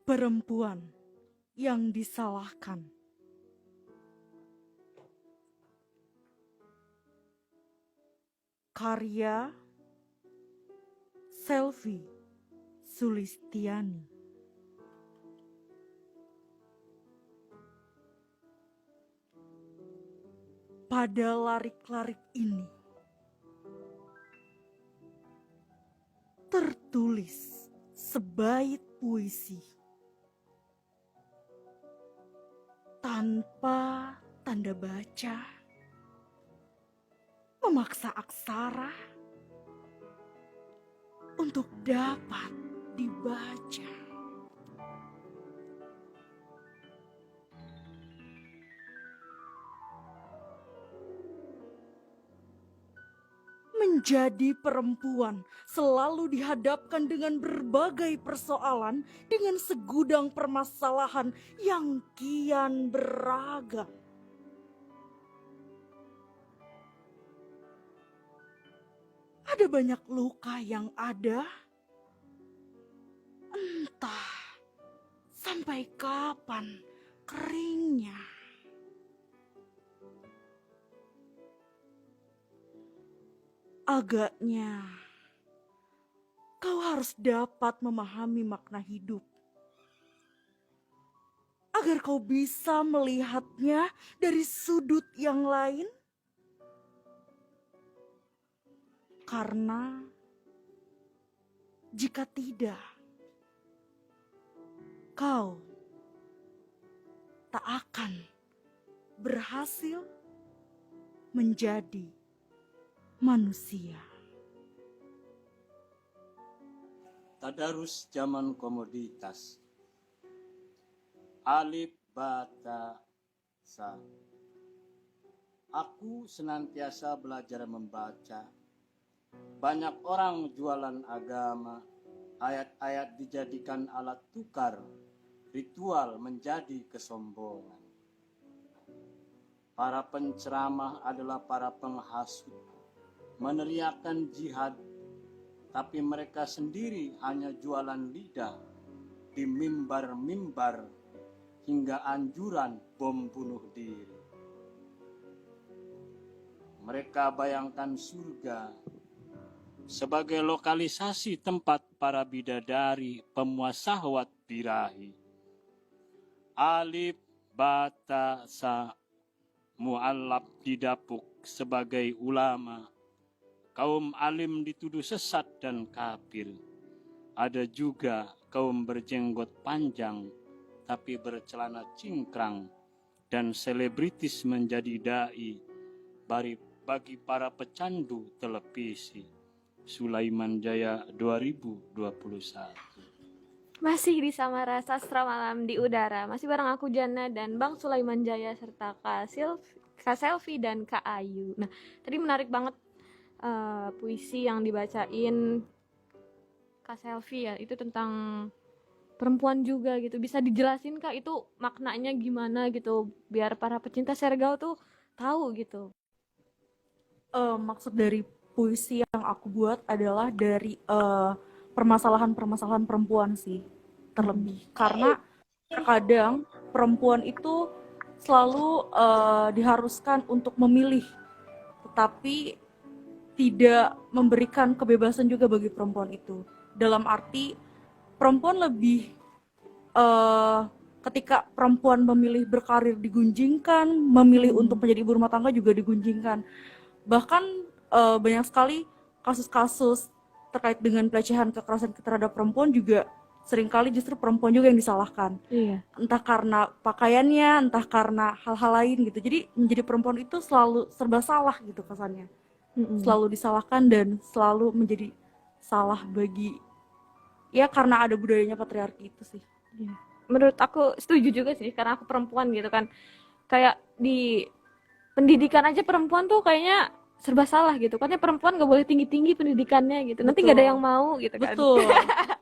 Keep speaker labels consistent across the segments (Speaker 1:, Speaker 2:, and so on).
Speaker 1: Perempuan yang disalahkan. Karya Selvi Sulistiani. Pada larik-larik ini tertulis sebait puisi tanpa tanda baca, memaksa aksara untuk dapat dibaca. Menjadi perempuan selalu dihadapkan dengan berbagai persoalan, dengan segudang permasalahan yang kian beragam. Ada banyak luka yang ada, entah sampai kapan keringnya. Agaknya kau harus dapat memahami makna hidup, agar kau bisa melihatnya dari sudut yang lain. Karena jika tidak, kau tak akan berhasil menjadi manusia.
Speaker 2: Tadarus zaman komoditas. Alif bata sa. Aku senantiasa belajar membaca. Banyak orang jualan agama, ayat-ayat dijadikan alat tukar, ritual menjadi kesombongan. Para penceramah adalah para penghasut, meneriakkan jihad, tapi mereka sendiri hanya jualan lidah di mimbar-mimbar hingga anjuran bom bunuh diri. Mereka bayangkan surga sebagai lokalisasi tempat para bidadari pemuas syahwat birahi. Alif bata sa. Mu'allab didapuk sebagai ulama. Kaum alim dituduh sesat dan kafir. Ada juga kaum berjenggot panjang tapi bercelana cingkrang, dan selebritis menjadi dai bagi para pecandu televisi. Sulaiman Jaya 2021.
Speaker 3: Masih di Samara Sastra Malam di Udara. Masih bareng aku Jana dan Bang Sulaiman Jaya serta Kak Selvi dan Kak Ayu. Nah, tadi menarik banget puisi yang dibacain Kak Selvi ya. Itu tentang perempuan juga gitu. Bisa dijelasin Kak itu maknanya gimana gitu biar para pecinta Sergau tuh tahu gitu.
Speaker 1: Maksud dari puisi yang aku buat adalah dari permasalahan-permasalahan perempuan sih, terlebih karena terkadang perempuan itu selalu diharuskan untuk memilih, tetapi tidak memberikan kebebasan juga bagi perempuan itu. Dalam arti perempuan lebih ketika perempuan memilih berkarir digunjingkan, memilih untuk menjadi ibu rumah tangga juga digunjingkan. Bahkan banyak sekali kasus-kasus terkait dengan pelecehan kekerasan terhadap perempuan juga seringkali justru perempuan juga yang disalahkan.
Speaker 3: Iya.
Speaker 1: Entah karena pakaiannya, entah karena hal-hal lain gitu. Jadi menjadi perempuan itu selalu serba salah gitu kesannya. Selalu disalahkan dan selalu menjadi salah bagi, ya karena ada budayanya patriarki itu sih.
Speaker 3: Iya. Menurut aku setuju juga sih karena aku perempuan gitu kan. Kayak di pendidikan aja perempuan tuh kayaknya serba salah gitu. Katanya perempuan gak boleh tinggi-tinggi pendidikannya gitu. Nanti gak ada
Speaker 1: Betul.
Speaker 3: yang mau gitu kan.
Speaker 1: Betul.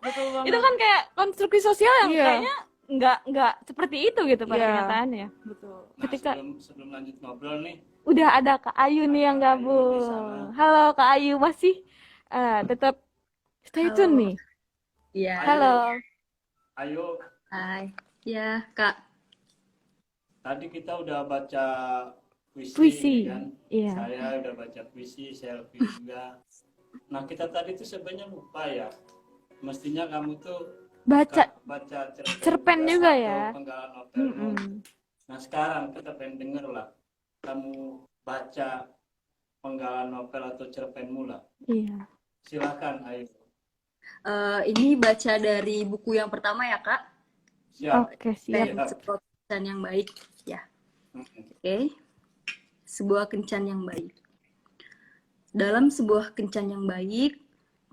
Speaker 1: Betul banget.
Speaker 3: Itu kan kayak konstruksi sosial yang
Speaker 1: Iya.
Speaker 3: kayaknya nggak seperti itu gitu pada
Speaker 1: Iya.
Speaker 3: kenyataannya.
Speaker 1: Betul.
Speaker 2: Nah,
Speaker 3: Ketika
Speaker 2: sebelum lanjut ngobrol nih,
Speaker 3: udah ada Kak Ayu nih yang
Speaker 2: Kak Ayu di
Speaker 3: gabung.
Speaker 2: sana.
Speaker 3: Halo Kak Ayu, masih tetap stay
Speaker 4: Halo.
Speaker 3: tune nih.
Speaker 4: Iya.
Speaker 3: Halo.
Speaker 2: Ayo,
Speaker 4: Hai. Ya, Kak.
Speaker 2: tadi kita udah baca
Speaker 3: Puisi.
Speaker 2: kan?
Speaker 3: Iya.
Speaker 2: Saya udah baca puisi, selfie juga. Nah, kita tadi tuh sebenarnya lupa ya. Mestinya kamu tuh
Speaker 3: Baca
Speaker 2: baca
Speaker 3: cerpen juga
Speaker 2: atau
Speaker 3: ya.
Speaker 2: penggalan novelmu.
Speaker 3: Mm-mm.
Speaker 2: Nah, sekarang kita pengen denger lah. Kamu baca penggalan novel atau cerpenmu lah.
Speaker 3: Iya.
Speaker 2: Silakan, ayo.
Speaker 4: Ini baca dari buku yang pertama ya, Kak.
Speaker 2: Siap.
Speaker 3: Oke, siap.
Speaker 2: Siap.
Speaker 4: Sebuah kencan yang baik. Ya,
Speaker 2: Mm-mm.
Speaker 4: oke. Sebuah kencan yang baik. Dalam sebuah kencan yang baik,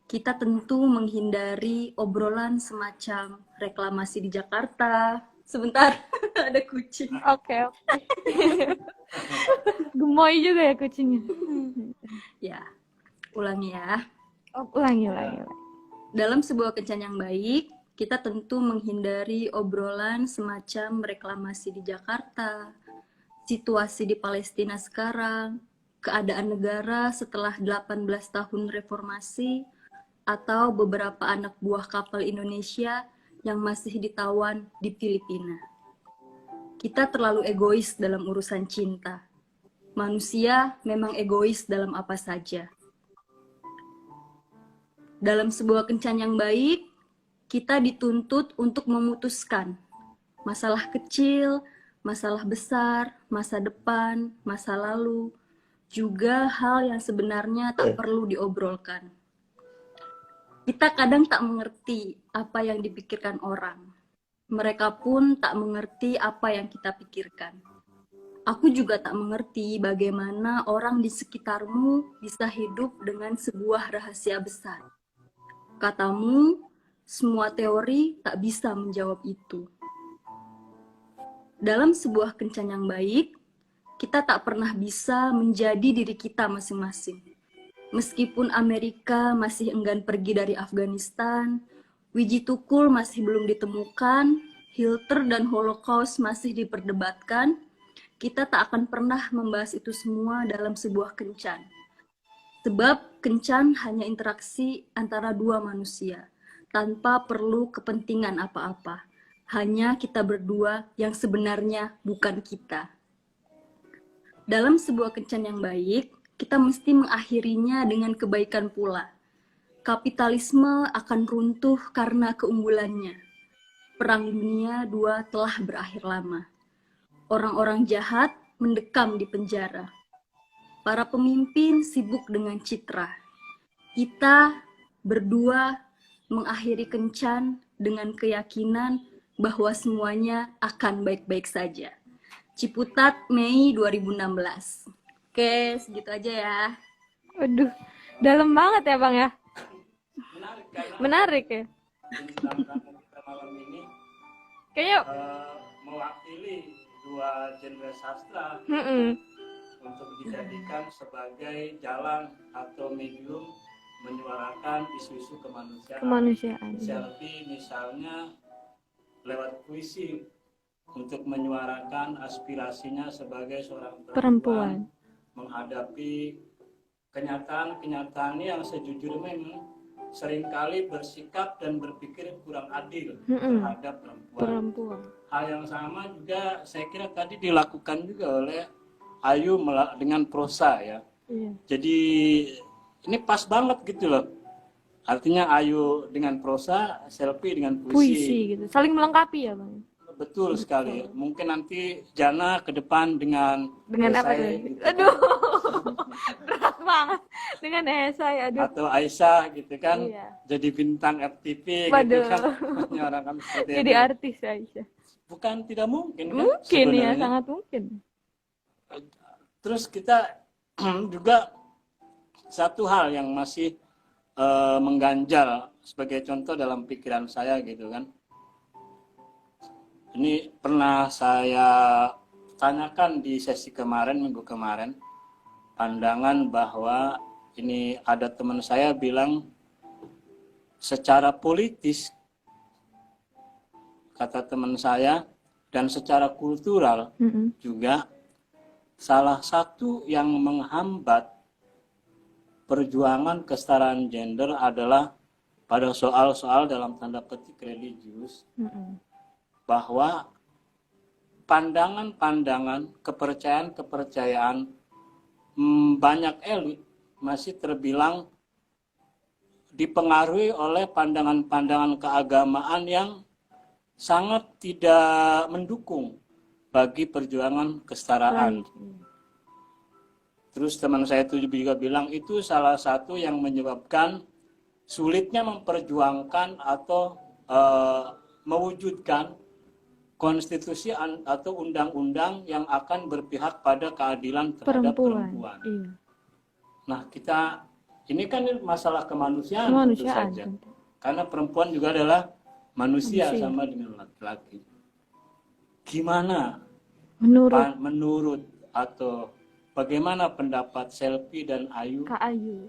Speaker 4: kita tentu menghindari obrolan semacam reklamasi di Jakarta. Sebentar, ada kucing.
Speaker 3: Oke. Gemoy juga ya kucingnya.
Speaker 4: Ya, ulangi ya.
Speaker 3: Ulangi.
Speaker 4: Dalam sebuah kencan yang baik, kita tentu menghindari obrolan semacam reklamasi di Jakarta, situasi di Palestina sekarang, keadaan negara setelah 18 tahun reformasi, atau beberapa anak buah kapal Indonesia yang masih ditawan di Filipina. Kita terlalu egois dalam urusan cinta. Manusia memang egois dalam apa saja. Dalam sebuah kencan yang baik, kita dituntut untuk memutuskan masalah kecil, masalah besar, masa depan, masa lalu, juga hal yang sebenarnya tak perlu diobrolkan. Kita kadang tak mengerti apa yang dipikirkan orang. Mereka pun tak mengerti apa yang kita pikirkan. Aku juga tak mengerti bagaimana orang di sekitarmu bisa hidup dengan sebuah rahasia besar. Katamu, semua teori tak bisa menjawab itu. Dalam sebuah kencan yang baik, kita tak pernah bisa menjadi diri kita masing-masing. Meskipun Amerika masih enggan pergi dari Afghanistan, Wiji Tukul masih belum ditemukan, Hitler dan Holocaust masih diperdebatkan, kita tak akan pernah membahas itu semua dalam sebuah kencan. Sebab kencan hanya interaksi antara dua manusia, tanpa perlu kepentingan apa-apa. Hanya kita berdua yang sebenarnya bukan kita. Dalam sebuah kencan yang baik, kita mesti mengakhirinya dengan kebaikan pula. Kapitalisme akan runtuh karena keunggulannya. Perang Dunia II telah berakhir lama. Orang-orang jahat mendekam di penjara. Para pemimpin sibuk dengan citra. Kita berdua mengakhiri kencan dengan keyakinan bahwa semuanya akan baik-baik saja. Ciputat, Mei 2016. Oke, segitu aja ya.
Speaker 3: Waduh, dalam banget ya Bang ya.
Speaker 2: Menarik karena
Speaker 3: Menarik ya.
Speaker 2: bintang tamu kita malam ini
Speaker 3: Kayaknya
Speaker 2: mewakili dua genre sastra untuk dijadikan sebagai jalan atau medium menyuarakan isu-isu kemanusiaan.
Speaker 3: kemanusiaan.
Speaker 2: Selfie misalnya lewat puisi untuk menyuarakan aspirasinya sebagai seorang perempuan menghadapi kenyataan-kenyataan yang sejujurnya memang seringkali bersikap dan berpikir kurang adil terhadap perempuan. Hal yang sama juga saya kira tadi dilakukan juga oleh Ayu dengan prosa ya.
Speaker 3: Iya.
Speaker 2: Jadi ini pas banget gitu loh. Artinya Ayu dengan prosa, Selfie dengan
Speaker 3: Puisi gitu. Saling melengkapi ya Bang.
Speaker 2: Betul sekali. Mungkin nanti Jana ke depan dengan
Speaker 3: Apa
Speaker 2: esai
Speaker 3: tuh?
Speaker 2: gitu.
Speaker 3: Aduh. Berat banget dengan esai. Aduh.
Speaker 2: Atau Aisyah gitu kan.
Speaker 3: Iya.
Speaker 2: Jadi bintang FTV gitu
Speaker 3: Waduh.
Speaker 2: kan. Menyuarakan seperti
Speaker 3: Jadi
Speaker 2: itu.
Speaker 3: artis Aisyah.
Speaker 2: Bukan tidak mungkin kan.
Speaker 3: Mungkin ya,
Speaker 2: sebenarnya.
Speaker 3: sangat mungkin.
Speaker 2: Terus kita juga satu hal yang masih mengganjal sebagai contoh dalam pikiran saya gitu kan. Ini pernah saya tanyakan di sesi kemarin, minggu kemarin. pandangan bahwa ini ada teman saya bilang secara politis, kata teman saya, dan secara kultural juga salah satu yang menghambat perjuangan kesetaraan gender adalah pada soal-soal dalam tanda petik religius, bahwa pandangan-pandangan, kepercayaan-kepercayaan banyak elit masih terbilang dipengaruhi oleh pandangan-pandangan keagamaan yang sangat tidak mendukung bagi perjuangan kesetaraan. Terus teman saya itu juga bilang itu salah satu yang menyebabkan sulitnya memperjuangkan atau mewujudkan konstitusi atau undang-undang yang akan berpihak pada keadilan terhadap perempuan.
Speaker 3: Iya.
Speaker 2: Nah, ini kan masalah kemanusiaan tentu saja. Karena perempuan juga adalah manusia sama dengan laki-laki. Gimana menurut atau bagaimana pendapat Selfie dan
Speaker 3: Kak Ayu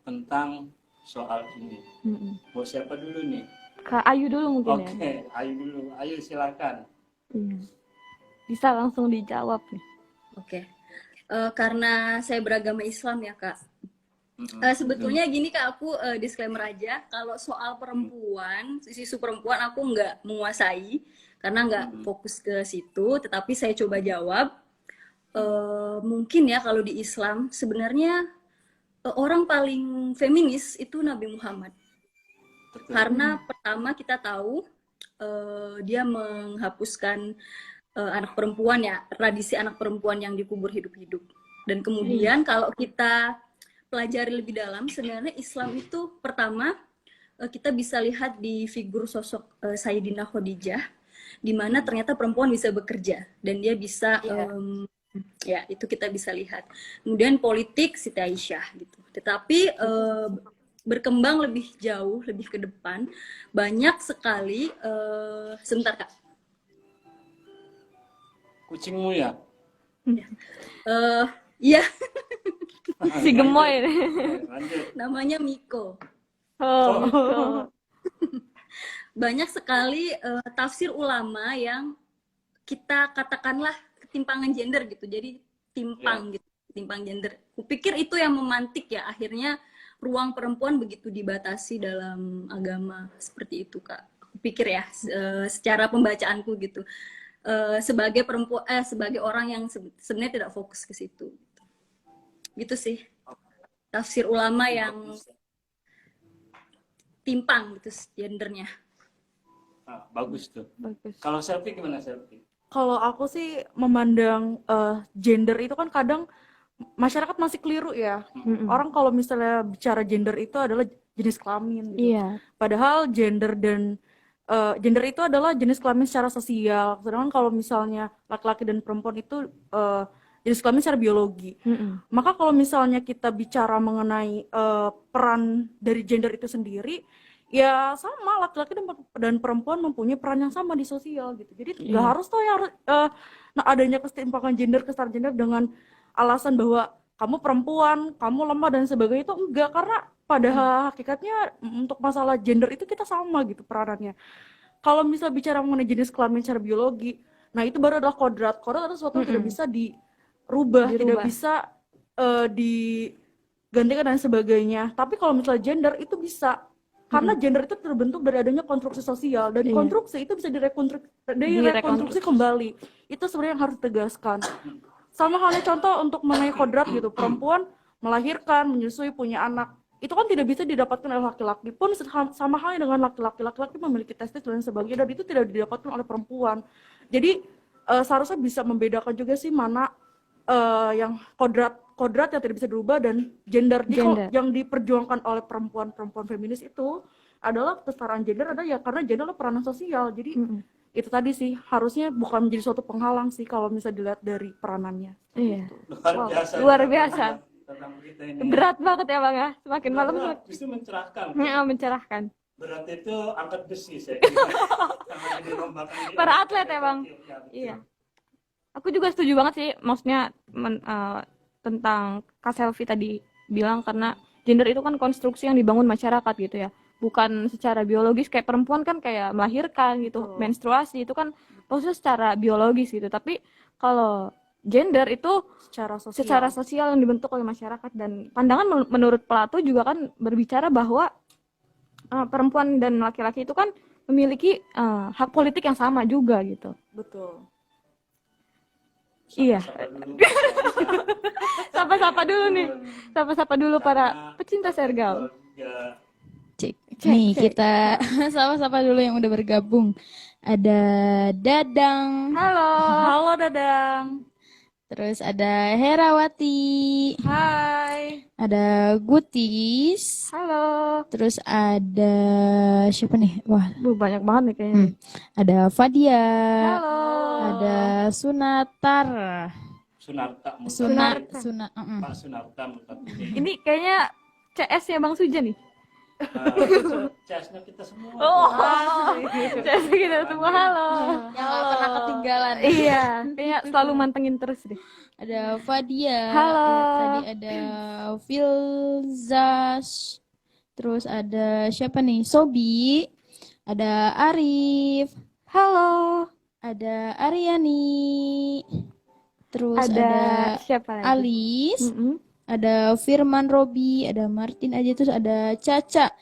Speaker 2: tentang soal ini? Mau siapa dulu nih?
Speaker 3: Kak Ayu dulu mungkin.
Speaker 2: Oke, Ayu dulu. Ayu silakan.
Speaker 3: Bisa langsung dijawab nih.
Speaker 4: Oke. Karena saya beragama Islam ya Kak. Sebetulnya gini Kak, aku disclaimer aja, kalau soal perempuan, isu perempuan aku nggak menguasai, karena nggak fokus ke situ, tetapi saya coba jawab. Mungkin ya kalau di Islam, sebenarnya orang paling feminis itu Nabi Muhammad.
Speaker 2: Betul.
Speaker 4: Karena pertama kita tahu, dia menghapuskan anak perempuan ya, tradisi anak perempuan yang dikubur hidup-hidup. Dan kemudian kalau kita pelajari lebih dalam, sebenarnya Islam itu pertama kita bisa lihat di figur sosok Sayyidina Khadijah, di mana ternyata perempuan bisa bekerja dan dia bisa ya itu kita bisa lihat. Kemudian politik Siti Aisyah gitu. Tetapi berkembang lebih jauh, lebih ke depan, banyak sekali sebentar Kak.
Speaker 2: Kucingmu ya?
Speaker 4: Iya.
Speaker 3: Si gemoy.
Speaker 2: Lanjut.
Speaker 4: Namanya Miko. Banyak sekali tafsir ulama yang kita katakanlah ketimpangan gender gitu. Jadi timpang gitu, timpang gender. Kupikir itu yang memantik ya, akhirnya ruang perempuan begitu dibatasi dalam agama seperti itu Kak. Kupikir ya, secara pembacaanku gitu. Sebagai perempuan, sebagai orang yang sebenarnya tidak fokus ke situ. Gitu sih. Tafsir ulama yang timpang gitu gendernya.
Speaker 2: Bagus tuh.
Speaker 3: Bagus.
Speaker 2: Kalau Selfie gimana Selfie?
Speaker 1: Kalau aku sih memandang gender itu kan kadang masyarakat masih keliru ya. Orang kalau misalnya bicara gender itu adalah jenis kelamin gitu.
Speaker 3: Iya.
Speaker 1: Padahal gender itu adalah jenis kelamin secara sosial. Sedangkan kalau misalnya laki-laki dan perempuan itu jenis kelamin secara biologi. Maka kalau misalnya kita bicara mengenai peran dari gender itu sendiri, ya sama, laki-laki dan perempuan mempunyai peran yang sama di sosial gitu. Jadi nggak harus tuh yang adanya kesetimpangan gender, kesetaraan gender dengan alasan bahwa kamu perempuan, kamu lemah dan sebagainya, itu enggak, karena pada hakikatnya untuk masalah gender itu kita sama gitu peranannya. Kalau misalnya bicara mengenai jenis kelamin secara biologi, nah itu baru adalah kodrat. Kodrat adalah sesuatu yang tidak bisa dirubah, tidak bisa digantikan dan sebagainya. Tapi kalau misalnya gender itu bisa, karena gender itu terbentuk dari adanya konstruksi sosial, dan konstruksi itu bisa direkonstruksi kembali. Itu sebenarnya yang harus ditegaskan. Sama halnya contoh untuk mengenai kodrat gitu, perempuan melahirkan, menyusui, punya anak, itu kan tidak bisa didapatkan oleh laki-laki. Pun sama halnya dengan laki-laki memiliki testis dan sebagainya, dan itu tidak didapatkan oleh perempuan. Jadi seharusnya bisa membedakan juga sih mana yang kodrat yang tidak bisa dirubah dan gender. Yang diperjuangkan oleh perempuan feminis itu adalah kesetaraan gender, ada ya karena gender adalah peranan sosial. Jadi itu tadi sih, harusnya bukan menjadi suatu penghalang sih kalau bisa dilihat dari peranannya.
Speaker 3: Iya.
Speaker 2: Luar
Speaker 3: biasa.
Speaker 2: Tentang berita ini.
Speaker 3: Berat banget ya Bang ya. Semakin malam
Speaker 2: justru mencerahkan.
Speaker 3: Mencerahkan.
Speaker 2: Berat itu angkat besi saya kira.
Speaker 3: Para atlet ya Bang. Iya. Aku juga setuju banget sih, maksudnya tentang Kak Selvi tadi bilang, karena gender itu kan konstruksi yang dibangun masyarakat gitu ya, bukan secara biologis. Kayak perempuan kan kayak melahirkan gitu,
Speaker 1: Betul.
Speaker 3: menstruasi itu kan prosesnya secara biologis gitu, tapi kalau gender itu secara sosial yang dibentuk oleh masyarakat. Dan pandangan menurut Plato juga kan berbicara bahwa perempuan dan laki-laki itu kan memiliki hak politik yang sama juga gitu.
Speaker 1: Betul.
Speaker 3: Iya.
Speaker 2: Sapa-sapa dulu,
Speaker 3: Sapa-sapa dulu nih, sapa-sapa dulu para
Speaker 2: Karena
Speaker 3: pecinta Sergal.
Speaker 2: keluarga
Speaker 5: Cek.
Speaker 3: Cek,
Speaker 5: Nih,
Speaker 3: cek.
Speaker 5: kita sama-sama dulu yang udah bergabung. Ada Dadang,
Speaker 3: Halo.
Speaker 1: Halo Dadang.
Speaker 5: terus ada Herawati,
Speaker 1: Hai.
Speaker 5: ada Gutis,
Speaker 3: Halo.
Speaker 5: terus ada siapa nih? Wah,
Speaker 3: Banyak banget nih kayaknya.
Speaker 5: ada Fadia,
Speaker 3: Halo.
Speaker 5: ada Sunatar,
Speaker 2: Sunarta
Speaker 5: Sunat,
Speaker 2: Mutafid. Pak Sunarta Mutafid.
Speaker 3: Ini kayaknya CS-nya Bang Suja nih.
Speaker 2: CS-nya kita semua.
Speaker 3: CS kita semua. Halo.
Speaker 5: yang gak pernah ketinggalan.
Speaker 3: Iya, kayaknya selalu mantengin terus deh.
Speaker 5: Ada Fadia,
Speaker 3: Halo.
Speaker 5: tadi ada Filzas, terus ada siapa nih? Sobi, ada Arif,
Speaker 3: Halo.
Speaker 5: ada Aryani, terus
Speaker 3: Ada
Speaker 5: ada
Speaker 3: siapa lagi?
Speaker 5: Alis,
Speaker 3: Mm-mm.
Speaker 5: ada Firman Robi, ada Martin aja, terus ada Caca.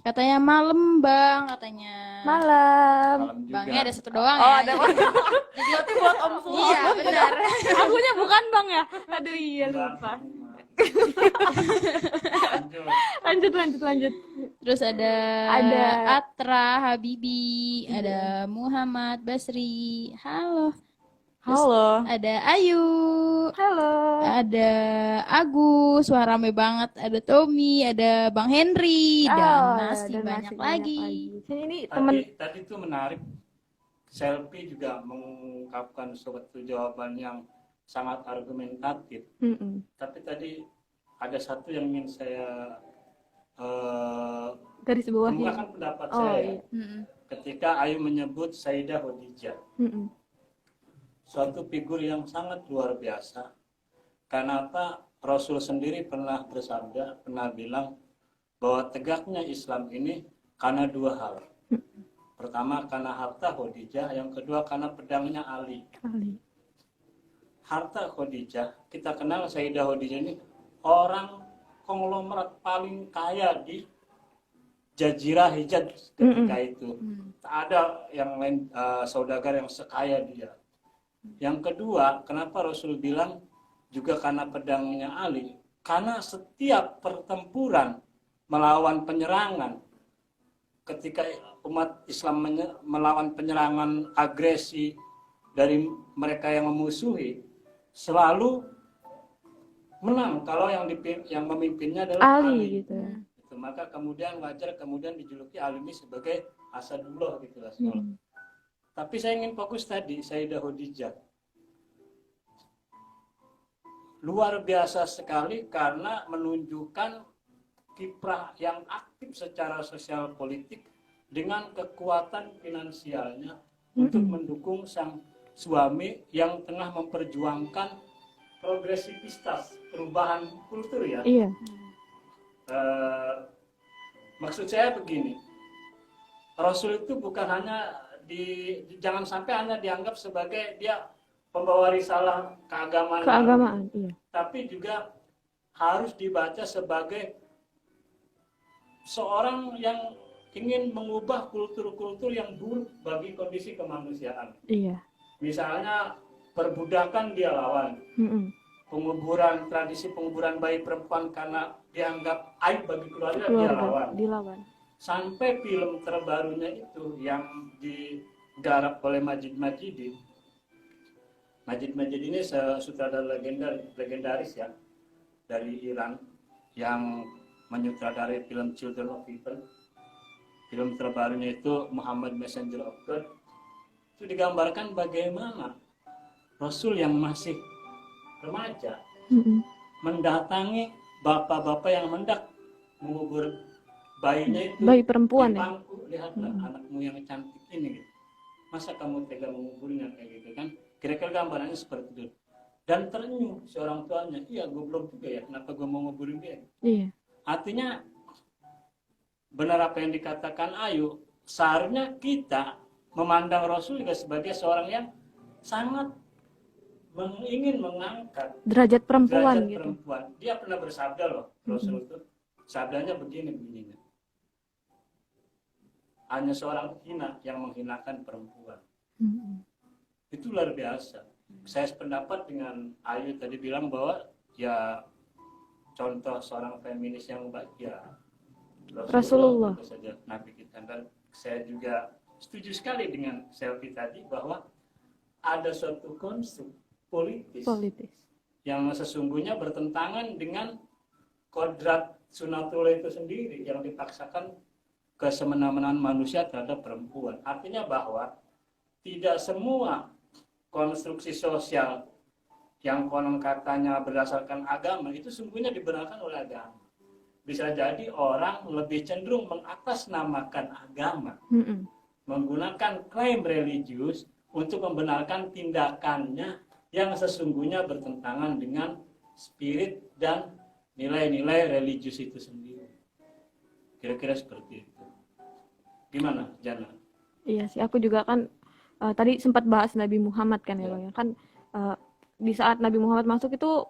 Speaker 5: Katanya malam bang, katanya.
Speaker 3: Malam.
Speaker 2: Malam juga.
Speaker 5: Bangnya ada satu doang
Speaker 3: Oh,
Speaker 5: ya.
Speaker 3: ada
Speaker 1: Berarti buat Om Fu.
Speaker 5: Iya benar.
Speaker 3: Akunya bukan Bang ya. Aduh iya lupa. Lanjut.
Speaker 5: Terus ada
Speaker 3: Ada.
Speaker 5: Atra Habibi, ada Muhammad Basri. Halo.
Speaker 1: Halo.
Speaker 5: Ada Ayu,
Speaker 3: Halo.
Speaker 5: ada Agus, wah rame banget. Ada Tommy, ada Bang Henry, dan masih banyak lagi.
Speaker 3: Ini temen
Speaker 2: Tadi itu menarik. Selfie juga mengungkapkan suatu jawaban yang sangat argumentatif.
Speaker 3: Mm-mm.
Speaker 2: Tapi tadi ada satu yang ingin saya
Speaker 3: Garis bawahnya.
Speaker 2: mengungkapkan pendapat
Speaker 3: Oh,
Speaker 2: saya
Speaker 3: iya.
Speaker 2: ketika Ayu menyebut Sayyidah Khadijah,
Speaker 3: Mm-mm.
Speaker 2: suatu figur yang sangat luar biasa. Karena apa? Rasul sendiri pernah bersabda, pernah bilang bahwa tegaknya Islam ini karena dua hal. Pertama karena harta Khadijah, yang kedua karena pedangnya Ali.
Speaker 3: Ali.
Speaker 2: Harta Khadijah, kita kenal Sayyidah Khadijah ini orang konglomerat paling kaya di Jazirah Hijaz ketika itu. Tak ada yang lain saudagar yang sekaya dia. Yang kedua, kenapa Rasul bilang juga karena pedangnya Ali? Karena setiap pertempuran melawan penyerangan, ketika umat Islam melawan penyerangan agresi dari mereka yang memusuhi, selalu menang kalau yang memimpinnya adalah Ali.
Speaker 3: Gitu ya.
Speaker 2: Itu, maka kemudian wajar kemudian dijuluki Ali ini sebagai Asadullah gitu lah. Tapi saya ingin fokus tadi Sayyidah Khadijah. Luar biasa sekali karena menunjukkan kiprah yang aktif secara sosial politik dengan kekuatan finansialnya untuk mendukung sang suami yang tengah memperjuangkan progresivitas, perubahan kultur ya.
Speaker 3: Iya.
Speaker 2: Maksud saya begini, Rasul itu bukan hanya jangan sampai hanya dianggap sebagai dia pembawa risalah keagamaan,
Speaker 3: Iya.
Speaker 2: tapi juga harus dibaca sebagai seorang yang ingin mengubah kultur-kultur yang buruk bagi kondisi kemanusiaan.
Speaker 3: Iya.
Speaker 2: Misalnya perbudakan dia lawan, penguburan, tradisi penguburan bayi perempuan karena dianggap aib bagi keluarga dia lawan.
Speaker 3: Dilawan.
Speaker 2: Sampai film terbarunya itu yang digarap oleh Majid Majidi. Majid Majidi ini sutradara legendaris ya dari Iran yang menyutradarai film Children of People. Film terbarunya itu Muhammad Messenger of God. Itu digambarkan bagaimana Rasul yang masih remaja mendatangi bapak-bapak yang hendak mengubur bayinya itu,
Speaker 3: Bayi perempuan
Speaker 2: di
Speaker 3: ya.
Speaker 2: bangku, lihatlah anakmu yang cantik ini gitu. Masa kamu tega menguburnya kayak gitu kan? Kira-kira gambarannya seperti itu. dan terenyuh si orang tuanya, iya goblok juga ya, kenapa gue mau nguburin dia.
Speaker 3: Iya.
Speaker 2: Artinya benar apa yang dikatakan Ayu, seharusnya kita memandang Rasul juga sebagai seorang yang sangat ingin mengangkat
Speaker 3: Derajat perempuan
Speaker 2: derajat
Speaker 3: gitu.
Speaker 2: perempuan. Dia pernah bersabda loh, Rasul itu sabdanya begini bunyinya, hanya seorang hina yang menghinakan perempuan. Itu luar biasa. Saya sependapat dengan Ayu tadi bilang bahwa ya contoh seorang feminis yang baik ya
Speaker 3: Rasulullah.
Speaker 2: tentu saja Nabi kita. Dan saya juga setuju sekali dengan Selvi tadi bahwa ada suatu konstruk politis yang sesungguhnya bertentangan dengan kodrat sunatullah itu sendiri yang dipaksakan ke semena-menaan manusia terhadap perempuan. Artinya bahwa tidak semua konstruksi sosial yang konon katanya berdasarkan agama itu sungguhnya dibenarkan oleh agama. Bisa jadi orang lebih cenderung mengatasnamakan agama, menggunakan klaim religius untuk membenarkan tindakannya yang sesungguhnya bertentangan dengan spirit dan nilai-nilai religius itu sendiri. Kira-kira seperti itu. Gimana, Jana?
Speaker 3: Iya sih, aku juga kan tadi sempat bahas Nabi Muhammad kan ya Bang ya. Kan di saat Nabi Muhammad masuk itu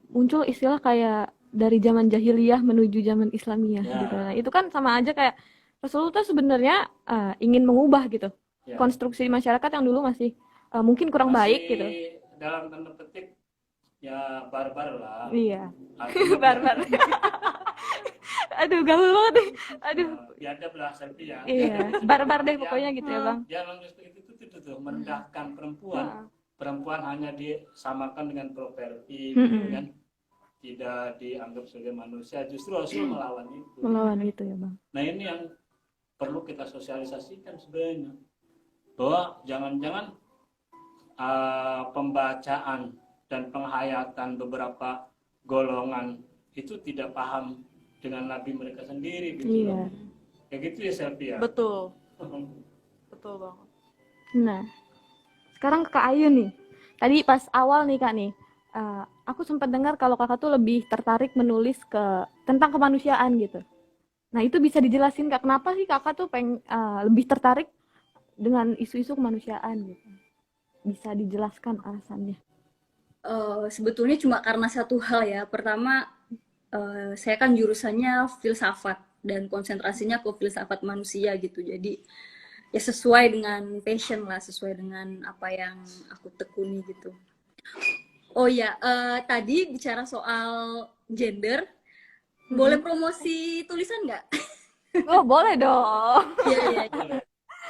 Speaker 3: muncul istilah kayak dari zaman jahiliyah menuju zaman Islamiyah
Speaker 2: Ya.
Speaker 3: gitu. Nah, itu kan sama aja kayak Rasulullah tuh sebenarnya ingin mengubah gitu
Speaker 2: Ya.
Speaker 3: konstruksi masyarakat yang dulu masih mungkin kurang baik gitu.
Speaker 2: Dalam tanda petik ya barbar lah.
Speaker 3: Iya.
Speaker 2: Artinya
Speaker 3: Barbar. Aduh, gaul banget nih. Aduh.
Speaker 2: biadab lah Selvi ya.
Speaker 3: Iya, barbar deh pokoknya gitu ya, Bang.
Speaker 2: Jangan seperti itu tuh merendahkan perempuan. Perempuan hanya disamakan dengan properti, gitu kan? Tidak dianggap sebagai manusia. Justru Rasul melawan itu.
Speaker 3: Melawan itu ya, Bang.
Speaker 2: Nah ini yang perlu kita sosialisasikan sebenarnya, bahwa jangan-jangan pembacaan dan penghayatan beberapa golongan itu tidak paham dengan Nabi mereka sendiri gitu.
Speaker 3: Iya.
Speaker 2: Kayak gitu ya Selvi ya.
Speaker 1: Betul. Betul banget.
Speaker 3: Nah, sekarang ke Kak Ayu nih. Tadi pas awal nih Kak nih, aku sempat dengar kalau Kakak tuh lebih tertarik menulis tentang kemanusiaan gitu. Nah, itu bisa dijelasin Kak, kenapa sih Kakak tuh lebih tertarik dengan isu-isu kemanusiaan gitu? Bisa dijelaskan alasannya?
Speaker 4: Sebetulnya cuma karena satu hal ya. Pertama, saya kan jurusannya filsafat dan konsentrasinya ke filsafat manusia gitu. Jadi ya sesuai dengan passion lah, sesuai dengan apa yang aku tekuni gitu. Oh ya, tadi bicara soal gender, boleh promosi tulisan nggak?
Speaker 3: Oh, boleh dong.
Speaker 4: Iya.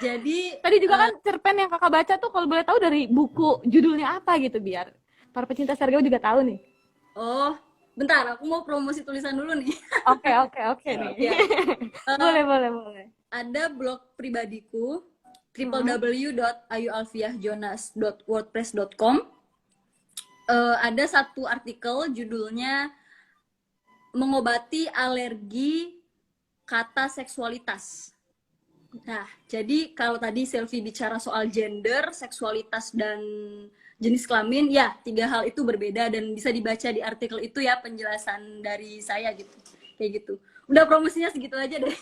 Speaker 4: Jadi
Speaker 3: Tadi juga kan cerpen yang Kakak baca tuh kalau boleh tahu dari buku judulnya apa gitu biar para pecinta Sergau juga tahu nih.
Speaker 4: oh, bentar, aku mau promosi tulisan dulu nih.
Speaker 3: Oke nih.
Speaker 4: Ya.
Speaker 3: Boleh.
Speaker 4: Ada blog pribadiku www.ayualfiahjonas.wordpress.com. Ada satu artikel judulnya mengobati alergi kata seksualitas. Nah, jadi kalau tadi Selvi bicara soal gender, seksualitas, dan jenis kelamin, ya 3 hal itu berbeda dan bisa dibaca di artikel itu ya penjelasan dari saya gitu. Kayak gitu. Udah promosinya segitu aja deh.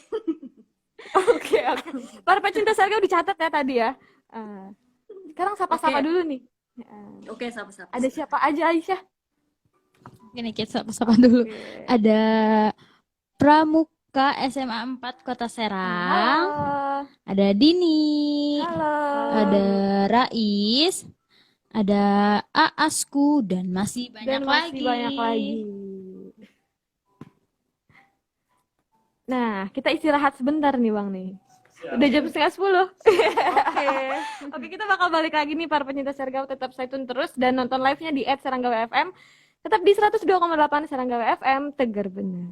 Speaker 3: Oke. Para pecinta Sergau dicatat ya tadi ya. Sekarang sapa-sapa dulu nih.
Speaker 4: Oke, sapa-sapa.
Speaker 3: Ada siapa aja Aisyah?
Speaker 5: Ini kita sapa-sapa dulu. Ada Pramuka SMA 4 Kota Serang. Ada Dini.
Speaker 3: Halo.
Speaker 5: Ada Rais. Ada Aasku dan masih banyak lagi. Nah, kita istirahat sebentar nih Bang nih. Udah jam 9:30. Oke, kita bakal balik lagi nih para pecinta Sergau, tetap stay tune terus dan nonton live-nya di @seranggawa FM. Tetap di 102,8 Seranggawa FM, Tegar Benar.